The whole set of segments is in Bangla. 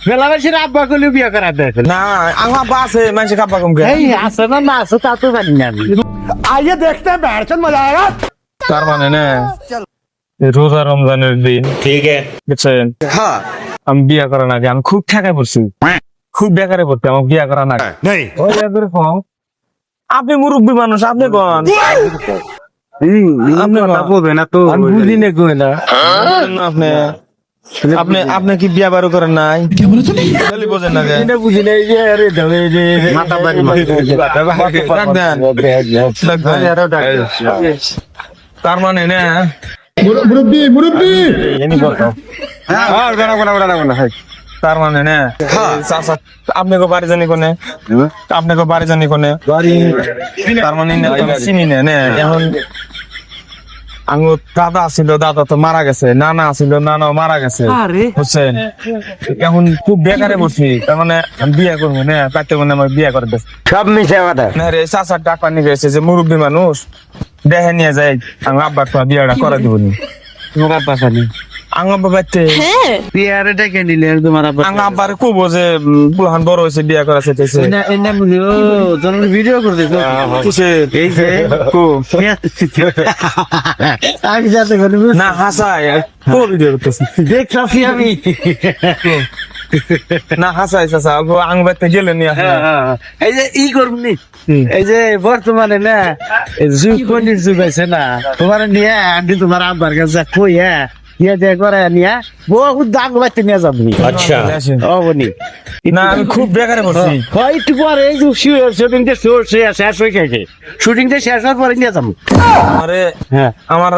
মেলামেশির আব্বা করলে বিয়ে করা দেখো না আমার আব্বা আছে মানুষের কাব্বা কম কে এই আছে না না আছে তা তো জানি না আমি আইয়ে দেখতে বেড়ছেন মজা আয়েগা তার মানে না এই রোজা রমজানের দিন ठीक है বুঝছেন हाँ আমি বিয়ে করার আগে আমি খুব ঠেকায় পড়ছি খুব বেকারে পড়তে আমার বিয়ে করার আগে नहीं ওই এরকম আপনি মুরব্বী মানুষ আপনি কোন আপনি বলবে না তো আমি বুঝি না কই না আপনি আপনি আপনি কি বিয়া বারো করেন নাই খালি বোঝেন না যে এটা বুঝি না এই যে আরে ধরে যে মাথা বাড়ি ডাক দেন ডাক দেন। তার মানে না এনি বলতো তার মানে না চাচা আপনি কো বাড়ি জানি কোনে আপনি কো বাড়ি জানি কোনে তার মানে না আমি চিনি না না এখন আঙ্গুর দাদা আছিল দাদা তো মারা গেছে নানা আছিল নানাও মারা গেছে বুঝছেন এখন খুব বেকারে বসছি তার মানে আমি বিয়ে করবো না কাটতে মানে আমার বিয়ে করে দেশ সব মিশে কথা না রে চাচার টাকা নিয়ে গেছে যে মুরব্বী মানুষ দেখে নিয়ে যায় আমি আব্বার তো বিয়েটা করে দিব নি তোমার পাশানি আঙ্গা বাবাতে বিয়ারে ডেকে নিলে তোমার আব্বা আঙ্গা আব্বার খুব যে বুলহান বড় হয়েছে বিয়ে করা চাইতেছে না এনে বুঝি ও তোর ভিডিও করতে তো কিসে এই যে কো আমি যাতে করে না হাসায় কো ভিডিও করতেছি দেখছি আমি না হাসাই চাচা আঙ্গ বাড়তে গেলে নিয়ে আসে এই যে ই করবনি এই যে বর্তমানে না যুগ পন্ডিত যুগ আছে না তোমার নিয়ে আমি তোমার আব্বার কাছে কই হ্যাঁ নিয়ে যে করে নিয়ে বহুত দাগ বাড়তে নিয়ে যাবনি अच्छा ও বনি না আমি খুব বেকারে বসছি একটু পরে এই যে শুটিংটা শেষ হয়ে গেছে শুটিংটা শেষ হওয়ার পরে নিয়ে যাবো আরে হ্যাঁ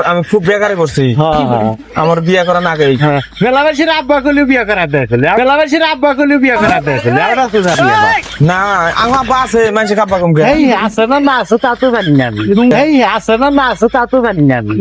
আমি খুব বেকারে বসছি হ্যাঁ আমার বিয়ে করা না আগেই মেলামেশির আব্বা করলে বিয়ে করা দেখলে মেলামেশির আব্বা করলে বিয়ে করা দেখলে আমরা তো জানি না না আমার আব্বা আছে মানুষের কাব্বা কম কে এই আছে না না আছে তা তো জানি না আমি এই আছে না না আছে তা তো জানি না আমি